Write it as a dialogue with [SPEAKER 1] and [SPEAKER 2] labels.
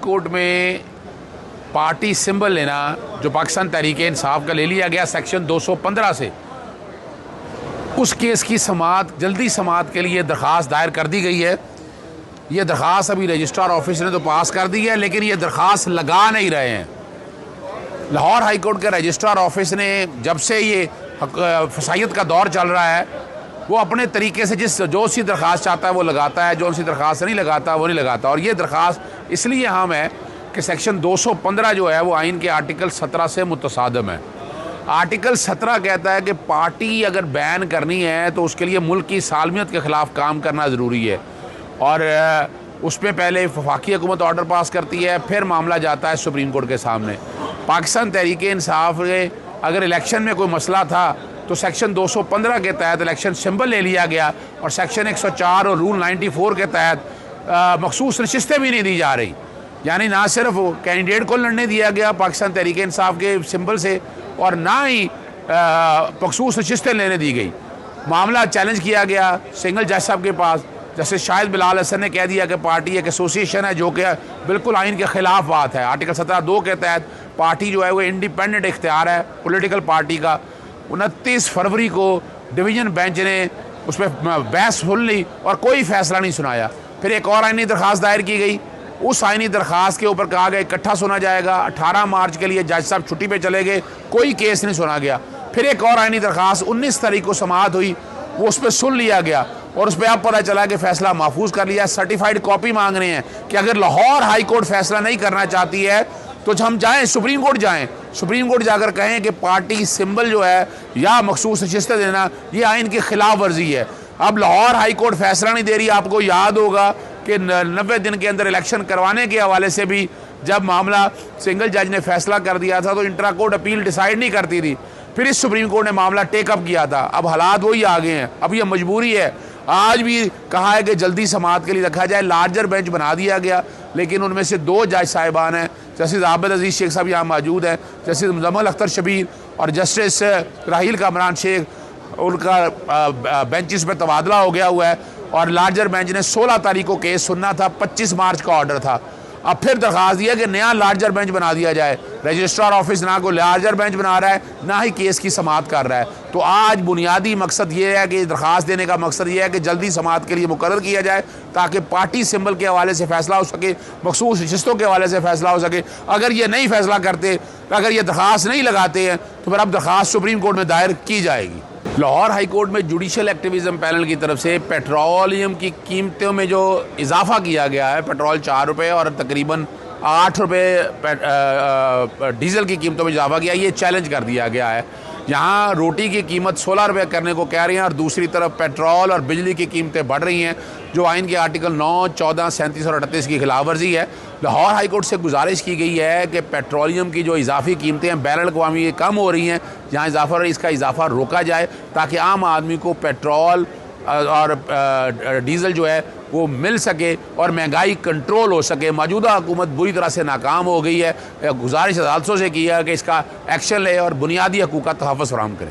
[SPEAKER 1] Court में party symbol लेना जो पाकिस्तान तहरीक इंसाफ का ले लिया गया सेक्शन 215 से, उस केस की समाअत जल्दी समाअत के लिए दरख्वास्त दायर कर दी गई है। ये दरख्वास्त अभी रजिस्ट्रार ऑफिस ने तो पास कर दी है, लेकिन ये दरख्वास्त लगा नहीं रहे हैं। लाहौर हाई कोर्ट के रजिस्ट्रार ऑफिस ने जब से ये फसाइयत का दौर चल रहा है, वो अपने तरीके से जो सी दरख्वास्त चाहता है वो लगाता है, जो सी दरख्वास्त नहीं लगाता वो नहीं लगाता। और ये दरख्वास्त इसलिए अहम है कि सेक्शन 215 जो है वो आइन के आर्टिकल 17 से मुतसादम है। आर्टिकल 17 कहता है कि पार्टी अगर बैन करनी है तो उसके लिए मुल्क की सालमियत के ख़िलाफ़ काम करना ज़रूरी है, और उस पर पहले वफाकी हुकूमत ऑर्डर पास करती है, फिर मामला जाता है सुप्रीम कोर्ट के सामने। पाकिस्तान तहरीक इंसाफ के अगर इलेक्शन में कोई मसला था तो सेक्शन 215 के तहत इलेक्शन सिंबल ले लिया गया, और सेक्शन 104 और रूल 94 के तहत मखसूस नशिस्तें भी नहीं दी जा रही। यानी ना सिर्फ कैंडिडेट को लड़ने दिया गया पाकिस्तान तहरीक इंसाफ के सिंबल से, और ना ही मखसूस नशिस्तें लेने दी गई। मामला चैलेंज किया गया सिंगल जज साहब के पास। जैसे शाहिद बिलाल हसन ने कह दिया कि पार्टी एक एसोसिएशन है, जो कि बिल्कुल आइन के ख़िलाफ़ बात है। आर्टिकल 17(2) के तहत पार्टी जो है वो इंडिपेंडेंट इख्तियार है पॉलिटिकल पार्टी का। 29 फरवरी को डिवीज़न बेंच ने उस पर बहस सुन ली और कोई फ़ैसला नहीं सुनाया। फिर एक और आइनी दरख्वास्त दायर की गई। उस आइनी दरख्वास्त के ऊपर कहा गया इकट्ठा सुना जाएगा। 18 मार्च के लिए जज साहब छुट्टी पे चले गए, कोई केस नहीं सुना गया। फिर एक और आइनी दरख्वास्त 19 तारीख को समाअत हुई, वो उस पर सुन लिया गया, और उस पर अब पता चला कि फ़ैसला महफूज कर लिया। सर्टिफाइड कॉपी मांग रहे हैं कि अगर लाहौर हाई कोर्ट फैसला नहीं करना चाहती है तो हम जाएँ सुप्रीम कोर्ट जाएँ, सुप्रीम कोर्ट जाकर कहें कि पार्टी सिंबल जो है या मखसूस नशिस्तें देना ये आइन की खिलाफ वर्जी है। अब लाहौर हाई कोर्ट फैसला नहीं दे रही। आपको याद होगा कि 90 दिन के अंदर इलेक्शन करवाने के हवाले से भी जब मामला सिंगल जज ने फैसला कर दिया था तो इंट्रा कोर्ट अपील डिसाइड नहीं करती थी। फिर इस सुप्रीम कोर्ट ने मामला टेकअप किया था। अब हालात वही आ गए हैं, अब यह मजबूरी है। आज भी कहा है कि जल्दी समाअत के लिए रखा जाए, लार्जर बेंच बना दिया गया, लेकिन उनमें से 2 जज साहिबान हैं, जस्टिस आबिद अजीज़ शेख साहब यहाँ मौजूद हैं, जस्टिस मुजम्मिल अख्तर शबीर और जस्टिस राहील कामरान शेख, उनका बेंचेस में तबादला हो गया हुआ है। और लार्जर बेंच ने 16 तारीख को केस सुनना था, 25 मार्च का ऑर्डर था। अब फिर दरख्वास्त दिया कि नया लार्जर बेंच बना दिया जाए। रजिस्ट्रार ऑफिस ना को लार्जर बेंच बना रहा है, ना ही केस की समाअत कर रहा है। तो आज बुनियादी मकसद ये है कि दरख्वास्त देने का मकसद ये है कि जल्दी समाअत के लिए मुकर्रर किया जाए, ताकि पार्टी सिंबल के हवाले से फैसला हो सके, मखसूस नशिस्तों के हवाले से फैसला हो सके। अगर ये नहीं फैसला करते, अगर ये दरख्वास्त नहीं लगाते हैं, तो फिर अब दरख्वास्त सुप्रीम कोर्ट में दायर की जाएगी। लाहौर हाई कोर्ट में जुडिशल एक्टिविज़म पैनल की तरफ से पेट्रोलियम की कीमतों में जो इजाफा किया गया है, पेट्रोल 4 रुपये और तकरीबन 8 रुपये डीज़ल की कीमतों में इजाफा किया, ये चैलेंज कर दिया गया है। यहाँ रोटी की कीमत 16 रुपये करने को कह रही हैं, और दूसरी तरफ पेट्रोल और बिजली की कीमतें बढ़ रही हैं, जो आइन के आर्टिकल 9, 14, 37 और 38 की खिलाफ वर्जी है। लाहौर हाई कोर्ट से गुजारिश की गई है कि पेट्रोलियम की जो इजाफी कीमतें हैं बैरल अक़वामी कम हो रही हैं, जहाँ इजाफा हो रहा है इसका इजाफा रोका जाए, ताकि आम आदमी को पेट्रोल और डीज़ल जो है वो मिल सके और महंगाई कंट्रोल हो सके। मौजूदा हुकूमत बुरी तरह से नाकाम हो गई है। गुजारिश अदालतों से की है कि इसका एक्शन ले और बुनियादी हकूक़ का तहफ़्फ़ुज़ फराहम करे।